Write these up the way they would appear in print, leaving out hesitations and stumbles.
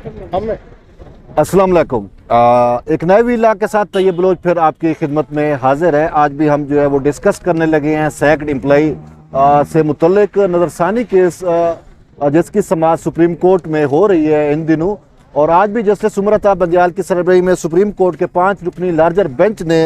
हमने अस्सलाम वालेकुम। एक नए वीला के साथ तैयब बलोच फिर आपकी खिदमत में हाजिर है। आज भी हम जो है वो डिस्कस करने लगे हैं सैक्ड एम्प्लॉई से मुतल्लिक नज़रसानी केस जिसकी समाअत सुप्रीम कोर्ट में हो रही है इन दिनों। और आज भी जस्टिस उमर अता बंदियाल की सरबराही में सुप्रीम कोर्ट के 5 रुकनी लार्जर बेंच ने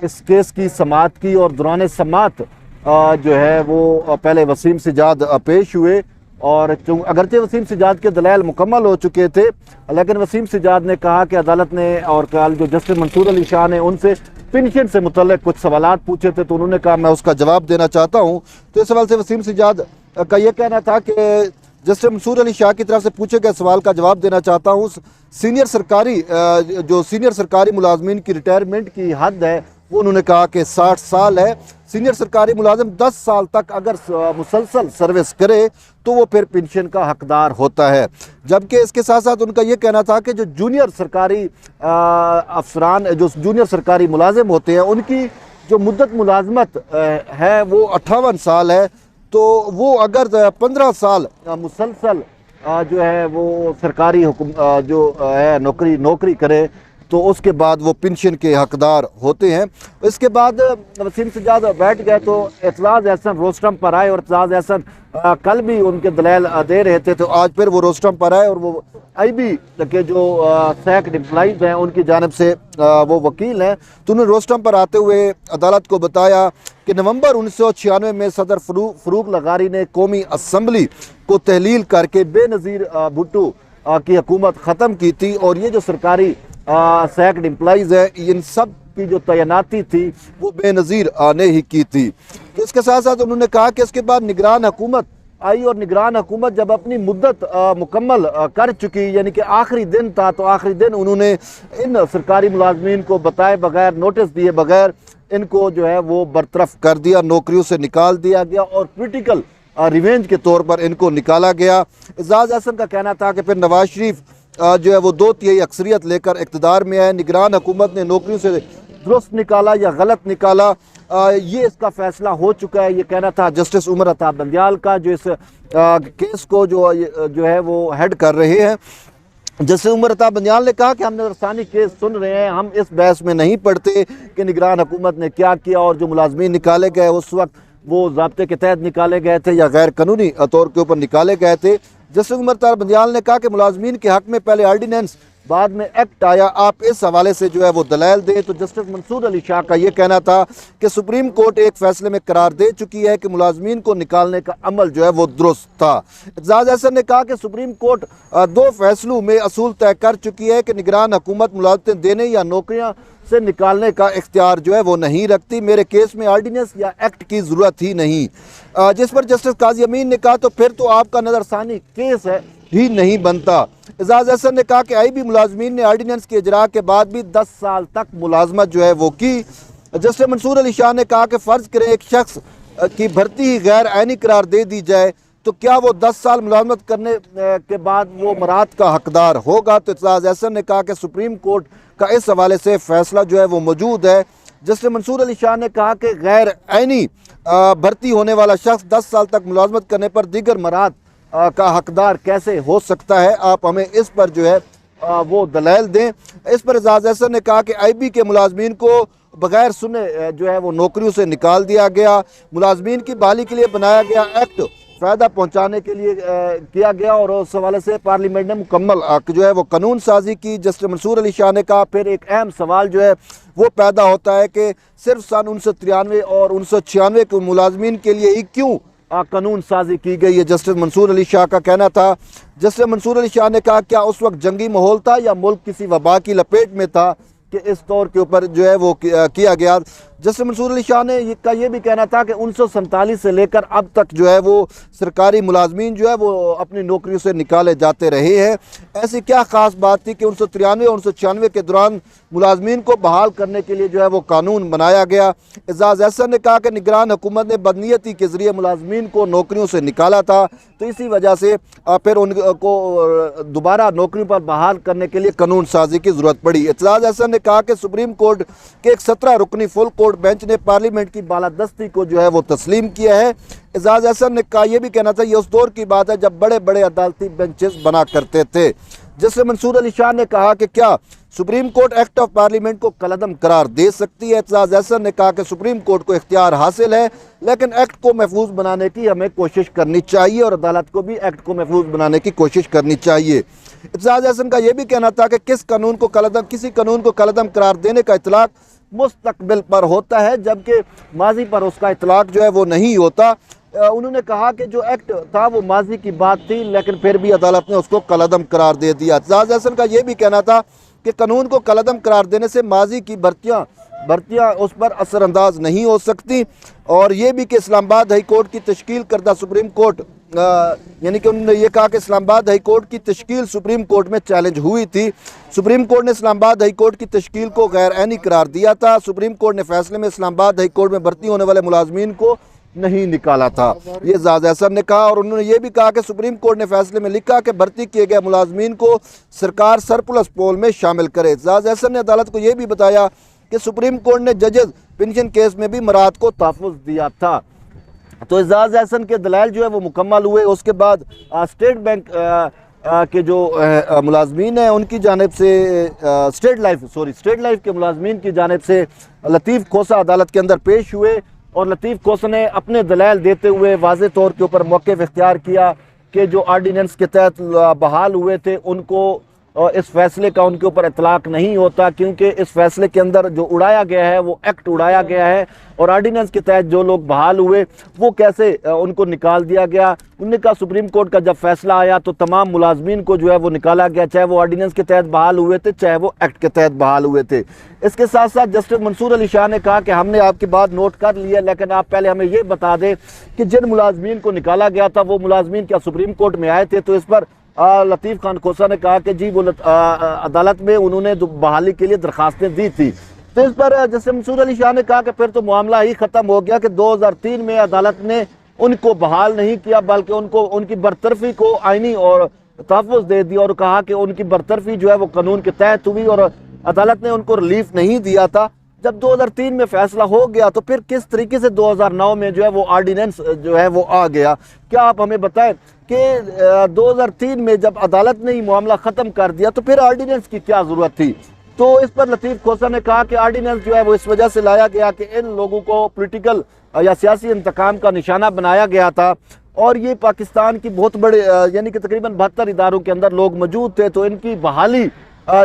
इस केस की समाअत की। और दौरान समाअत जो है वो पहले वसीम सिजाद पेश हुए और अगरचे वसीम सिजाद के दलाइल मुकम्मल हो चुके थे, लेकिन वसीम सिजाद ने कहा कि अदालत ने और कल जो जस्टिस मंसूर अली शाह ने उनसे पेंशन से मुतल्लिक कुछ सवालात पूछे थे, तो उन्होंने कहा मैं उसका जवाब देना चाहता हूँ। तो इस सवाल से वसीम सिजाद का यह कहना था कि जस्टिस मंसूर अली शाह की तरफ से पूछे गए सवाल का जवाब देना चाहता हूँ। सीनियर सरकारी मुलाजमीन की रिटायरमेंट की हद है वो उन्होंने कहा कि 60 साल है। सीनियर सरकारी मुलाजिम 10 साल तक अगर मुसलसल सर्विस करे तो वो फिर पेंशन का हकदार होता है। जबकि इसके साथ साथ उनका ये कहना था कि जो जूनियर सरकारी अफसरान जो जूनियर सरकारी मुलाजिम होते हैं उनकी जो मुद्दत मुलाजमत है वो 58 साल है। तो वो अगर 15 साल मुसलसल जो है वो सरकारी जो है नौकरी करे तो उसके बाद वो पेंशन के हकदार होते हैं। इसके बाद वसीम सिजाद बैठ गए तो एतजाज़ एहसन रोस्टम पर आए और एतजाज़ एहसन कल भी उनके दलाइल दे रहे थे, तो आज फिर वो रोस्टम पर आए और वो आईबी के जो सैक्ड एम्प्लॉइज हैं उनकी जानिब से वो वकील हैं, तो उन्होंने रोस्टम पर आते हुए अदालत को बताया कि नवंबर 1996 में सदर फरूक लगारी ने कौमी असम्बली को तहलील करके बेनज़ीर भुट्टो की हुकूमत ख़त्म की थी। और ये जो सरकारी सैक्ड एम्प्लॉइज है इन सब की जो तैनाती थी वो बेनज़ीर ने ही की थी। तो इसके साथ साथ उन्होंने कहा कि इसके बाद निगरान हुकूमत आई और निगरान हुकूमत जब अपनी मुद्दत मुकम्मल कर चुकी, यानी कि आखिरी दिन था, तो आखिरी दिन उन्होंने इन सरकारी मुलाजमीन को बताए बगैर नोटिस दिए बगैर इनको जो है वो बरतरफ कर दिया, नौकरियों से निकाल दिया गया और पोलिटिकल रिवेंज के तौर पर इनको निकाला गया। एजाज अहसन का कहना था कि फिर नवाज शरीफ जो है वो 2/3 अक्सरियत लेकर इक़्तिदार में आए, निगरान हुकूमत ने नौकरियों से दुरुस्त निकाला या गलत निकाला, ये इसका फैसला हो चुका है। ये कहना था जस्टिस उमर अता बंदियाल का, जो इस केस को जो है वो हेड कर रहे हैं। जस्टिस उमर अता बंदियाल ने कहा कि हम नज़रसानी केस सुन रहे हैं, हम इस बहस में नहीं पड़ते कि निगरान हुकूमत ने क्या किया और जो मुलाजमीन निकाले गए उस वक्त वो ज़ाब्ते के तहत निकाले गए थे या गैर कानूनी तौर के ऊपर निकाले गए थे। जस्टिस उमर अता बंदियाल ने कहा कि मुलाजमीन के हक में पहले आर्डीनेंस बाद में एक्ट आया, आप इस हवाले से जो है वो दलाइल दें। तो जस्टिस मंसूर अली शाह का ये कहना था कि सुप्रीम कोर्ट एक फैसले में करार दे चुकी है कि मुलाजमीन को निकालने का अमल जो है वो दुरुस्त था। एतजाज़ अहसन ने कहा कि सुप्रीम कोर्ट 2 फैसलों में असूल तय कर चुकी है कि निगरान हुकूमत मुलाजमतें देने या नौकरियाँ से निकालने का इख्तियार जो है वो नहीं रखती। मेरे केस में आर्डीनेंस या एक्ट की ज़रूरत ही नहीं। जिस पर जस्टिस काजी अमीन ने कहा तो फिर तो आपका नज़रसानी केस है ही नहीं बनता। एजाज अहसन ने कहा कि आईबी मुलाजमीन ने आर्डीनेंस के इजरा के बाद भी 10 साल तक मुलाजमत जो है वो की। जस्टिस मंसूर अली शाह ने कहा कि फ़र्ज़ करें एक शख्स की भर्ती ही गैर आइनी करार दे दी जाए तो क्या वो 10 साल मुलाजमत करने के बाद वो मराद का हकदार होगा। तो एजाज अहसन ने कहा कि सुप्रीम कोर्ट का इस हवाले से फैसला जो है वो मौजूद है। जस्टिस मंसूर अली शाह ने कहा कि गैर आइनी भर्ती होने वाला शख्स 10 साल तक मुलाजमत करने पर दीगर मराद का हकदार कैसे हो सकता है, आप हमें इस पर जो है वो दलाइल दें। इस पर एजाज अहसन ने कहा कि आईबी के मुलाजमीन को बगैर सुने जो है वो नौकरियों से निकाल दिया गया। मुलाजमीन की बहाली के लिए बनाया गया एक्ट फ़ायदा पहुँचाने के लिए किया गया और उस हवाले से पार्लियामेंट ने मुकम्मल जो है वो कानून साजी की। जस्टिस मंसूर अली शाह ने कहा फिर एक अहम सवाल जो है वो पैदा होता है कि सिर्फ सन 1993 और 1996 के मुलाजमीन के लिए ही क्यों कानून साजी की गई है। जस्टिस मंसूर अली शाह का कहना था, जस्टिस मंसूर अली शाह ने कहा क्या उस वक्त जंगी माहौल था या मुल्क किसी वबा की लपेट में था कि इस तौर के ऊपर जो है वो किया गया। जस्टिस मंसूर अली शाह ने ये भी कहना था कि 1947 से लेकर अब तक जो है वो सरकारी मुलाजमीन जो है वो अपनी नौकरियों से निकाले जाते रहे हैं। ऐसी क्या ख़ास बात थी कि 1993 और 1996 के दौरान मुलाजमीन को बहाल करने के लिए जो है वो कानून बनाया गया। एजाज अहसन ने कहा कि निगरान हुकूमत ने बदनीयती के ज़रिए मुलाजमीन को नौकरियों से निकाला था, तो इसी वजह से फिर उनको दोबारा नौकरियों पर बहाल करने के लिए कानून साजी की ज़रूरत पड़ी। एजाज अहसन ने कहा कि सुप्रीम कोर्ट के एक 17 रुकनी फुल कोर्ट बेंच ने पार्लियामेंट की बालादस्ती को जो है वो तस्लीम किया है। एजाज अहसन ने कहा यह भी कहना था ये उस दौर की बात है जब बड़े बड़े अदालती बेंचेस बना करते थे। جسٹس منصور علی شاہ نے کہا کہ کیا supreme court act of parliament کو کالعدم قرار دے سکتی ہے؟ اعتزاز احسن نے کہا کہ سپریم کورٹ کو اختیار حاصل ہے لیکن ایکٹ کو محفوظ بنانے کی ہمیں کوشش کرنی چاہیے اور عدالت کو بھی ایکٹ کو محفوظ بنانے کی کوشش کرنی چاہیے۔ اعتزاز احسن کا یہ بھی کہنا تھا کہ کسی قانون کو کالعدم قرار دینے کا اطلاق مستقبل پر ہوتا ہے جبکہ ماضی پر اس کا اطلاق جو ہے وہ نہیں ہوتا۔ انہوں نے کہا کہ جو ایکٹ تھا وہ ماضی کی بات تھی لیکن پھر بھی عدالت نے اس کو کالعدم قرار دے دیا۔ اعتزاز احسن کا یہ بھی کہنا تھا کہ قانون کو کالعدم قرار دینے سے ماضی کی بھرتیاں اس پر اثر انداز نہیں ہو سکتی، اور یہ بھی کہ اسلام آباد ہائی کورٹ کی تشکیل کردہ سپریم کورٹ یعنی کہ انہوں نے یہ کہا کہ اسلام آباد ہائی کورٹ کی تشکیل سپریم کورٹ میں چیلنج ہوئی تھی۔ سپریم کورٹ نے اسلام آباد ہائی کورٹ کی تشکیل کو غیر عینی قرار دیا تھا۔ سپریم کورٹ نے فیصلے میں اسلام آباد ہائی کورٹ میں بھرتی ہونے والے ملازمین کو نہیں نکالا تھا، یہ اعتزاز احسن نے کہا، اور انہوں نے یہ بھی کہا کہ سپریم کورٹ نے فیصلے میں لکھا کہ بھرتی کیے گئے ملازمین کو سرکار سرپلس پول میں شامل کرے۔ اعتزاز احسن نے عدالت کو یہ بھی بتایا کہ سپریم کورٹ نے ججز پنشن کیس میں بھی مراعات کو تحفظ دیا تھا۔ تو اعتزاز احسن کے دلائل جو ہے وہ مکمل ہوئے۔ اس کے بعد اسٹیٹ بینک کے جو ملازمین ہیں ان کی جانب سے اسٹیٹ لائف کے ملازمین کی جانب سے لطیف کھوسہ عدالت کے اندر پیش ہوئے، اور لطیف کھوسہ نے اپنے دلائل دیتے ہوئے واضح طور کے اوپر موقف اختیار کیا کہ جو آرڈیننس کے تحت بحال ہوئے تھے ان کو اس فیصلے کا ان کے اوپر اطلاق نہیں ہوتا، کیونکہ اس فیصلے کے اندر جو اڑایا گیا ہے وہ ایکٹ اڑایا گیا ہے، اور آرڈیننس کے تحت جو لوگ بحال ہوئے وہ کیسے ان کو نکال دیا گیا۔ انہوں نے کہا سپریم کورٹ کا جب فیصلہ آیا تو تمام ملازمین کو جو ہے وہ نکالا گیا، چاہے وہ آرڈیننس کے تحت بحال ہوئے تھے چاہے وہ ایکٹ کے تحت بحال ہوئے تھے۔ اس کے ساتھ ساتھ جسٹس منصور علی شاہ نے کہا کہ ہم نے آپ کی بات نوٹ کر لی ہے لیکن آپ پہلے ہمیں یہ بتا دیں کہ جن ملازمین کو نکالا گیا تھا وہ ملازمین کیا سپریم کورٹ میں آئے تھے؟ تو اس پر لطیف خان کھوسہ نے کہا کہ جی وہ عدالت میں انہوں نے بحالی کے لیے درخواستیں دی تھی۔ تو اس پر جیسے منصور علی شاہ نے کہا کہ پھر تو معاملہ ہی ختم ہو گیا کہ 2003 میں عدالت نے ان کو بحال نہیں کیا بلکہ ان کی برطرفی کو آئینی اور تحفظ دے دیا، اور کہا کہ ان کی برطرفی جو ہے وہ قانون کے تحت ہوئی اور عدالت نے ان کو ریلیف نہیں دیا تھا۔ جب 2003 میں فیصلہ ہو گیا تو پھر کس طریقے سے 2009 میں جو ہے وہ آرڈیننس جو ہے وہ آ گیا؟ کیا آپ ہمیں بتائیں کہ 2003 میں جب عدالت نے یہ معاملہ ختم کر دیا تو پھر آرڈیننس کی کیا ضرورت تھی؟ تو اس پر لطیف کھوسہ نے کہا کہ آرڈیننس جو ہے وہ اس وجہ سے لایا گیا کہ ان لوگوں کو پولیٹیکل یا سیاسی انتقام کا نشانہ بنایا گیا تھا، اور یہ پاکستان کی بہت بڑے یعنی کہ تقریباً 72 اداروں کے اندر لوگ موجود تھے، تو ان کی بحالی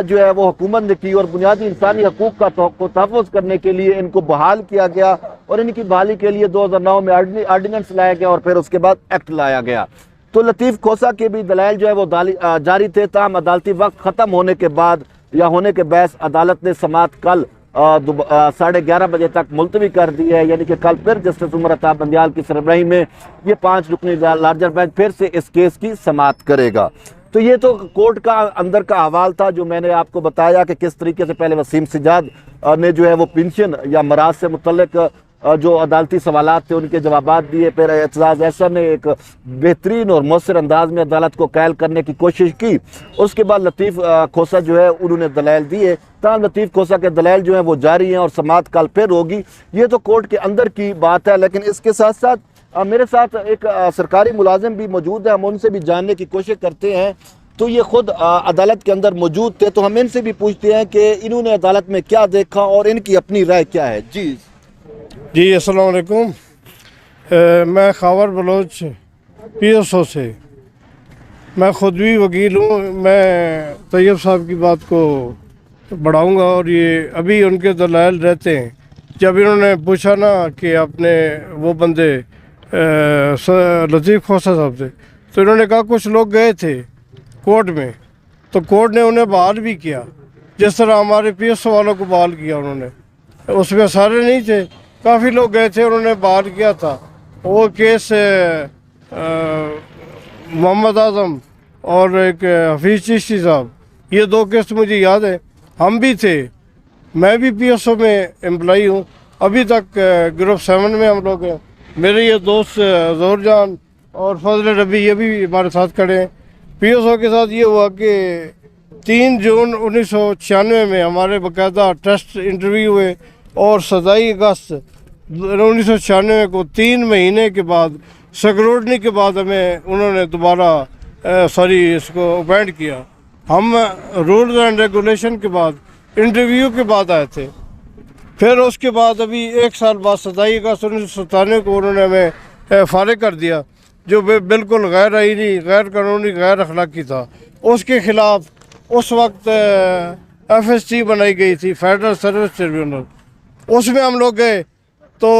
جو ہے وہ حکومت نے کی اور بنیادی انسانی حقوق کا تحفظ کرنے کے لیے ان کو بحال کیا گیا، اور ان کی بحالی کے لیے 2009 میں آرڈیننس لایا گیا اور پھر اس کے بعد ایکٹ لایا گیا۔ تو لطیف کھوسہ کے بھی دلائل جو ہے وہ جاری تھے، تاہم عدالتی وقت ختم ہونے کے بعد یا ہونے کے باعث عدالت نے سماعت کل 11:30 بجے تک ملتوی کر دی ہے، یعنی کہ کل پھر جسٹس عمر عطا بندیال کی سربراہی میں یہ 5 رکنی لارجر بینچ پھر سے اس کیس کی سماعت کرے گا۔ تو یہ تو کورٹ کا اندر کا حوال تھا جو میں نے آپ کو بتایا کہ کس طریقے سے پہلے وسیم سجاد نے جو ہے وہ پنشن یا مراعات سے متعلق جو عدالتی سوالات تھے ان کے جوابات دیے، پھر اعتزاز احسن نے ایک بہترین اور مؤثر انداز میں عدالت کو قائل کرنے کی کوشش کی۔ اس کے بعد لطیف کھوسہ جو ہے انہوں نے دلائل دیے، تاہم لطیف کھوسہ کے دلائل جو ہیں وہ جاری ہیں اور سماعت کل پھر ہوگی۔ یہ تو کورٹ کے اندر کی بات ہے، لیکن اس کے ساتھ ساتھ میرے ساتھ ایک سرکاری ملازم بھی موجود ہے، ہم ان سے بھی جاننے کی کوشش کرتے ہیں، تو یہ خود عدالت کے اندر موجود تھے، تو ہم ان سے بھی پوچھتے ہیں کہ انہوں نے عدالت میں کیا دیکھا اور ان کی اپنی رائے کیا ہے۔ جی السلام علیکم، میں خاور بلوچ PSO سے، میں خود بھی وکیل ہوں۔ میں طیب صاحب کی بات کو بڑھاؤں گا، اور یہ ابھی ان کے دلائل رہتے ہیں۔ جب انہوں نے پوچھا نا کہ اپنے وہ بندے لطیف کھوسہ صاحب سے، تو انہوں نے کہا کچھ لوگ گئے تھے کورٹ میں، تو کورٹ نے انہیں بحال بھی کیا، جس طرح ہمارے PSO والوں کو بحال کیا انہوں نے۔ اس میں سارے نہیں تھے، کافی لوگ گئے تھے، انہوں نے بحال کیا تھا۔ وہ کیس محمد اعظم اور ایک حفیظ چشتی صاحب، یہ 2 کیس مجھے یاد ہے۔ ہم بھی تھے، میں بھی PSO میں امپلائی ہوں، ابھی تک گروپ 7 میں ہم لوگ ہیں۔ میرے یہ دوست ظہور جان اور فضل ربی یہ بھی ہمارے ساتھ کھڑے ہیں۔ PSO کے ساتھ یہ ہوا کہ 3 جون 1996 میں ہمارے باقاعدہ ٹیسٹ انٹرویو ہوئے، اور 27 اگست 1996 کو 3 مہینے کے بعد سکروٹنی کے بعد ہمیں انہوں نے دوبارہ اس کو اپوائنٹ کیا، हम रूल्स एंड रेगुलेशन के बाद इंटरव्यू के बाद आए थे। फिर उसके बाद अभी 1 साल बाद 27 अगस्त 1997 को उन्होंने हमें फारिग कर दिया, जो बिल्कुल गैर आईनी, गैर कानूनी, गैर अखलाकी था। उसके ख़िलाफ़ उस वक्त FST बनाई गई थी, फेडरल सर्विस ट्रिब्यूनल। उसमें हम लोग गए तो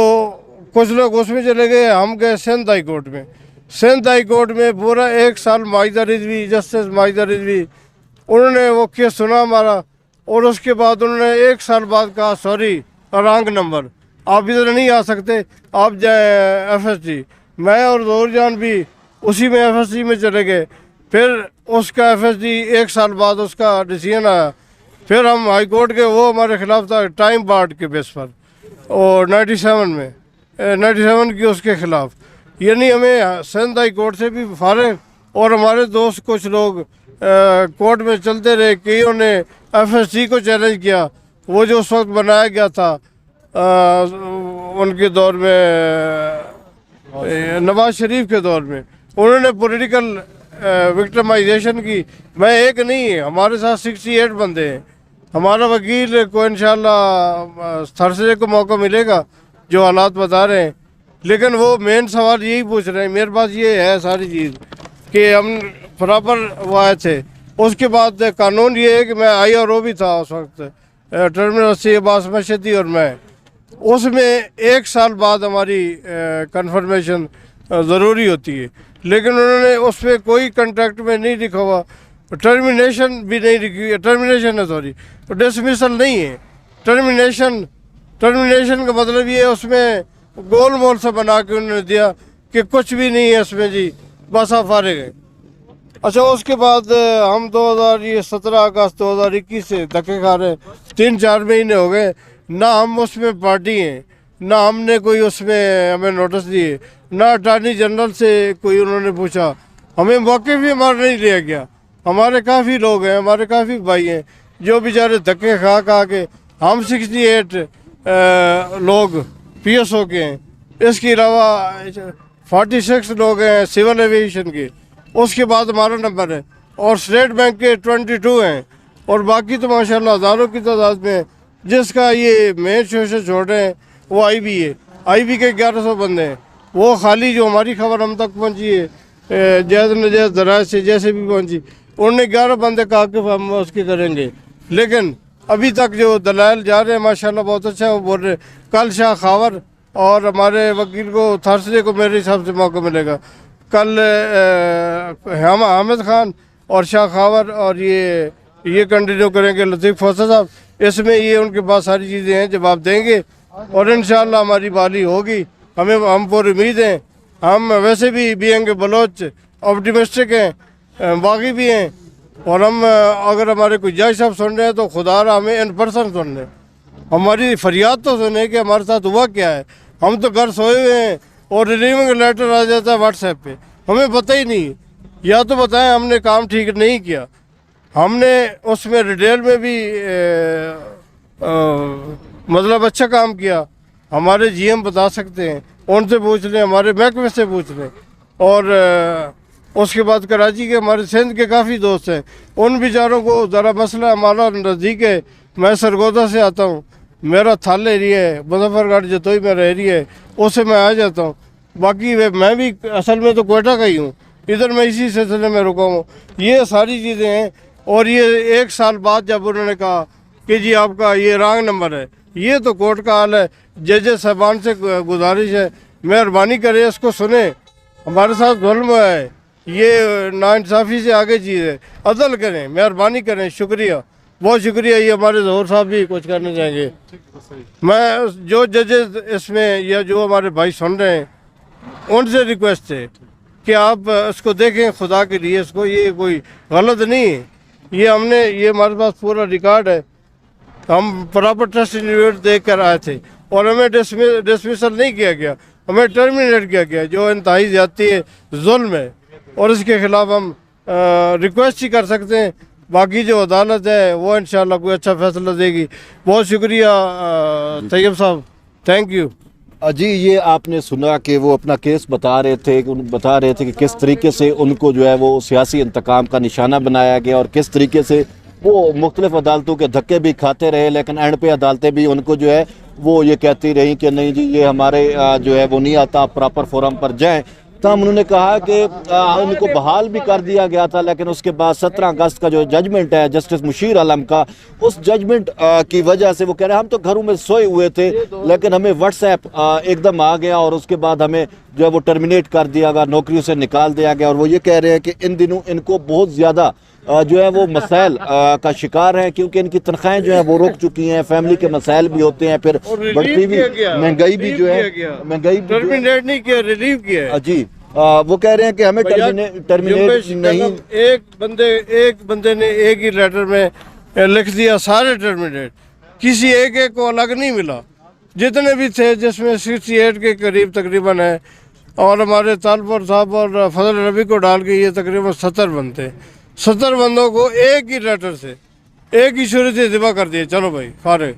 कुछ लोग उसमें चले गए, हम गए सिंध हाई कोर्ट में। सिंध हाई कोर्ट में पूरा 1 साल माजिदा रिजवी, जस्टिस माजिदा रिजवी, उन्होंने वो केस सुना हमारा, और उसके बाद उन्होंने 1 साल बाद कहा सॉरी रॉन्ग नंबर, आप इधर नहीं आ सकते, आप जाए FST। मैं और ज़ोहर जान भी उसी में FST में चले गए। फिर उसका FST 1 साल बाद उसका डिसीजन आया। फिर हम हाई कोर्ट के, वो हमारे खिलाफ था टाइम बार्ड के बेस पर, और 97 की उसके खिलाफ, यानी हमें सिंध हाई कोर्ट से भी फारिग, और हमारे दोस्त कुछ लोग कोर्ट में चलते रहे। कईयों ने FST को चैलेंज किया, वो जो उस वक्त बनाया गया था उनके दौर में, नवाज शरीफ के दौर में, उन्होंने पॉलिटिकल विक्टिमाइजेशन की। मैं एक नहीं है, हमारे साथ 68 बंदे हैं। हमारा वकील को इंशाल्लाह थर्सडे को मौका मिलेगा, जो हालात बता रहे हैं। लेकिन वो मेन सवाल यही पूछ रहे हैं, मेरे पास ये है सारी चीज़ कि हम बराबर वो आए थे। उसके बाद कानून ये है कि मैं IRO भी था उस वक्त, टर्मिनल से अब्बास मशहदी और मैं, उसमें 1 साल बाद हमारी कन्फर्मेशन ज़रूरी होती है। लेकिन उन्होंने उस पर कोई कंट्रैक्ट में नहीं लिखा हुआ, टर्मिनेशन भी नहीं लिखी है, टर्मिनेशन है सॉरी, डिसमिसल नहीं है, टर्मिनेशन का मतलब ये है उसमें गोल मोल से बना के उन्होंने दिया कि कुछ भी नहीं है इसमें जी, बस आप फारिग हैं। अच्छा, उसके बाद हम 17 अगस्त 2021 से धक्के खा रहे हैं, 3-4 महीने हो गए, ना हम उसमें पार्टी हैं, ना हमने कोई उसमें हमें नोटिस दिए, ना अटॉर्नी जनरल से कोई उन्होंने पूछा, हमें मौके भी हमारा नहीं लिया गया। हमारे काफ़ी लोग हैं, हमारे काफ़ी भाई हैं जो बेचारे धक्के खा के, हम 68 लोग PSO के हैं, इसके अलावा 46 लोग हैं सिविल एविएशन के, उसके बाद हमारा नंबर है, और स्टेट बैंक के 22 हैं, और बाकी तो माशाल्लाह हज़ारों की तादाद में। जिसका ये मेन शो से छोड़ रहे हैं वो IB है, IB के 1100 बंदे हैं। वो खाली जो हमारी खबर हम तक पहुंची है जायज़ नजायज़ ज़राए से जैसे भी पहुंची, उन्होंने 11 बंदे कहा कि हम उसके करेंगे। लेकिन अभी तक जो दलाल जा रहे हैं माशाल्लाह बहुत अच्छा है, वो बोल रहे। कल शाह खावर और हमारे वकील को थर्सडे को मेरे हिसाब से मौका मिलेगा। कल हामिद खान और शाह खावर और ये कंटिन्यू करेंगे, लतीफ़ फौसा साहब, इसमें ये उनके पास सारी चीज़ें हैं, जवाब देंगे, और इंशाअल्लाह हमारी बाली होगी। हम पूरी उम्मीद हैं। हम वैसे भी बीइंग बलोच ऑप्टिमिस्टिक हैं, बागी भी हैं, और हम अगर हमारे कोई जज साहब सुन रहे हैं तो खुदा हमें इन पर्सन सुन रहे हैं, हमारी फरियाद तो सुने कि हमारे साथ हुआ क्या है। हम तो घर सोए हुए हैं और रिलीविंग लेटर आ जाता है WhatsApp पे, हमें पता ही नहीं। या तो बताएं हमने काम ठीक नहीं किया, हमने उसमें रिटेल में भी मतलब अच्छा काम किया, हमारे GM बता सकते हैं, उनसे पूछ लें, हमारे महकमे से पूछ लें। और उसके बाद कराची के हमारे सिंध के काफ़ी दोस्त हैं, उन बेचारों को ज़रा मसला हमारा नज़दीक है। मैं सरगोदा से आता हूँ, मेरा थाल एरिया है, मुजफ्फरगढ़ जतोई मेरा एरिया है, उससे मैं आ जाता हूँ। बाकी मैं भी असल में तो कोयटा का ही हूँ, इधर मैं इसी सिलसिले में रुका हूँ। ये सारी चीज़ें हैं। और ये 1 साल बाद जब उन्होंने कहा कि जी आपका ये रॉन्ग नंबर है, ये तो कोर्ट का हाल है। जजेस साहबान से गुजारिश है, मेहरबानी करें, इसको सुने, हमारे साथ जुल्म है, ये नाइंसाफ़ी से आगे चीज़ है, अदल करें, मेहरबानी करें। शुक्रिया, बहुत शुक्रिया। ये हमारे ज़ोहर साहब भी कुछ करना चाहेंगे। मैं जो जजेस इसमें या जो हमारे भाई सुन रहे हैं उनसे रिक्वेस्ट है कि आप इसको देखें खुदा के लिए, इसको ये कोई गलत नहीं है। ये हमारे पास पूरा रिकॉर्ड है, हम प्रॉपर ट्रस्ट इंडिविजुअल देख कर आए थे और हमें डिसमिसल नहीं किया गया, हमें टर्मिनेट किया गया, जो इंतहाई ज़्यादती है, जुल्म है, और इसके ख़िलाफ़ हम रिक्वेस्ट ही कर सकते हैं। बाकी जो अदालत है वो इंशाअल्लाह कोई अच्छा फैसला देगी। बहुत शुक्रिया तैयब साहब, थैंक यू। जी ये आपने सुना कि वो अपना केस बता रहे थे कि किस तरीके से उनको जो है वो सियासी इंतकाम का निशाना बनाया गया और किस तरीके से वो मुख्तलिफ अदालतों के धक्के भी खाते रहे, लेकिन एंड पे अदालतें भी उनको जो है वो ये कहती रही कि नहीं जी ये हमारे जो है वो नहीं आता, आप प्रॉपर फोरम पर जाएं। तब उन्होंने कहा कि उनको बहाल भी कर दिया गया था, लेकिन उसके बाद 17 अगस्त का जो जजमेंट है जस्टिस मुशीर आलम का, उस जजमेंट की वजह से वो कह रहे हैं हम तो घरों में सोए हुए थे लेकिन हमें व्हाट्सएप एकदम आ गया और उसके बाद हमें जो है वो टर्मिनेट कर दिया गया, नौकरियों से निकाल दिया गया। और वो ये कह रहे हैं कि इन दिनों इनको बहुत ज़्यादा जो है वो मसाइल का शिकार हैं, क्योंकि इनकी तनख्वाहें जो है वो रुक चुकी हैं, फैमिली के मसाइल भी होते हैं, फिर बढ़ती भी महंगाई भी जो है महंगाई टर्मिनेट नहीं किया, रिलीव किया है। जी वो कह रहे हैं कि हमें टर्मिनेट नहीं, एक बंदे ने एक ही लेटर में लिख दिया सारे टर्मिनेट, किसी एक को अलग नहीं मिला, जितने भी थे जिसमें 68 के करीब तकरीबन है, और हमारे तालपुर साहब और फजल रबी को डाल के ये तकरीबन 70 बनते, 70 बंदों को एक ही लेटर से एक ही सूरत से दिबा कर दिए, चलो भाई फारे,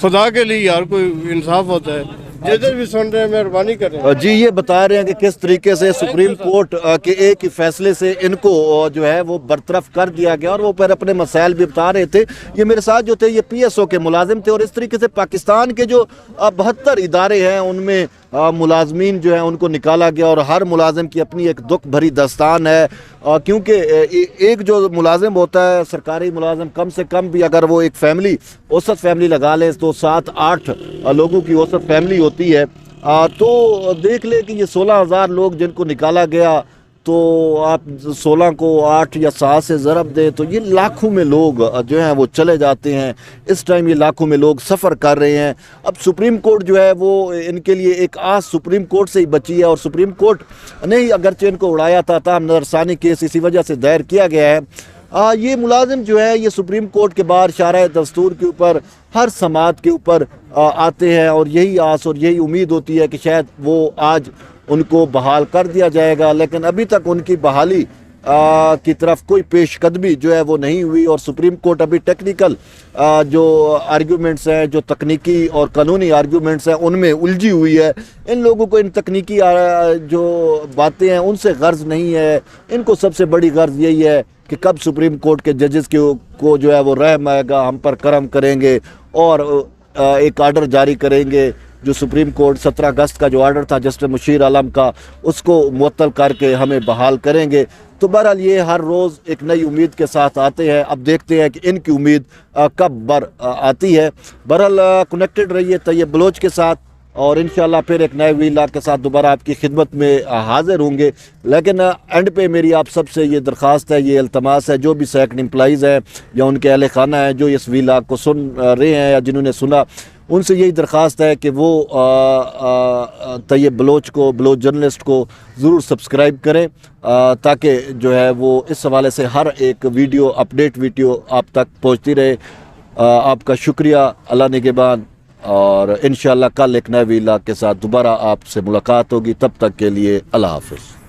खुदा के लिए यार कोई इंसाफ होता है, जिधर भी सुन रहे हैं मेहरबानी करें। जी ये बता रहे हैं कि किस तरीके से सुप्रीम कोर्ट के एक ही फैसले से इनको जो है वो बरतरफ कर दिया गया, और वो फिर अपने मसाइल भी बता रहे थे। ये मेरे साथ जो थे ये PSO के मुलाजिम थे, और इस तरीके से पाकिस्तान के जो 72 इदारे हैं उनमें मुलाजमीन जो है उनको निकाला गया, और हर मुलाजिम की अपनी एक दुख भरी दास्तान है, क्योंकि एक जो मुलाजिम होता है सरकारी मुलाजिम, कम से कम भी अगर वो एक फैमिली औसत फैमिली लगा ले तो 7-8 लोगों की औसत फैमिली होती है, तो देख ले कि ये 16,000 लोग जिनको निकाला गया, तो आप 16 को 8 या 7 से ज़रब दें तो ये लाखों में लोग जो हैं वो चले जाते हैं। इस टाइम ये लाखों में लोग सफ़र कर रहे हैं। अब सुप्रीम कोर्ट जो है वो इनके लिए एक आस सुप्रीम कोर्ट से ही बची है, और सुप्रीम कोर्ट ने ही अगरचे इनको उड़ाया था, ताहम नज़रसानी केस इसी वजह से दायर किया गया है। ये मुलाजिम जो है ये सुप्रीम कोर्ट के बाहर शारा दस्तूर के ऊपर हर समात के ऊपर आते हैं, और यही आस और यही उम्मीद होती है कि शायद वो आज उनको बहाल कर दिया जाएगा, लेकिन अभी तक उनकी बहाली की तरफ कोई पेशकदमी जो है वो नहीं हुई। और सुप्रीम कोर्ट अभी टेक्निकल जो आर्ग्यूमेंट्स हैं, जो तकनीकी और कानूनी आर्ग्यूमेंट्स हैं, उनमें उलझी हुई है। इन लोगों को इन तकनीकी जो बातें हैं उनसे गर्ज नहीं है, इनको सबसे बड़ी गर्ज यही है कि कब सुप्रीम कोर्ट के जजेस को जो है वो रहम आएगा, हम पर करम करेंगे और एक आर्डर जारी करेंगे। जो सुप्रीम कोर्ट 17 अगस्त का जो आर्डर था जस्टिस मुशीर आलम का, उसको मुअत्तल करके हमें बहाल करेंगे। तो बहरहाल ये हर रोज़ एक नई उम्मीद के साथ आते हैं। अब देखते हैं कि इनकी उम्मीद कब आती है। बहरहाल कनेक्टेड रहिए तैयब बलोच के साथ, और इंशाल्लाह फिर एक नए व्लॉग के साथ दोबारा आपकी खिदमत में हाजिर होंगे। लेकिन एंड पे मेरी आप सबसे ये दरख्वास्त है, ये इल्तमास है, जो भी सेकंड एम्प्लॉइज़ हैं या उनके अहल खाना है जो इस व्लॉग को सुन रहे हैं या जिन्होंने सुना, उनसे यही दरख्वास्त है कि वो तैयब बलोच जर्नलिस्ट को ज़रूर सब्सक्राइब करें, ताकि जो है वो इस हवाले से हर एक वीडियो अपडेट वीडियो आप तक पहुंचती रहे। आपका शुक्रिया, अल्लाह निगहबान, और इंशाल्लाह कल एक नए व्लॉग के साथ दोबारा आपसे मुलाकात होगी। तब तक के लिए अल्लाह हाफ़िज़।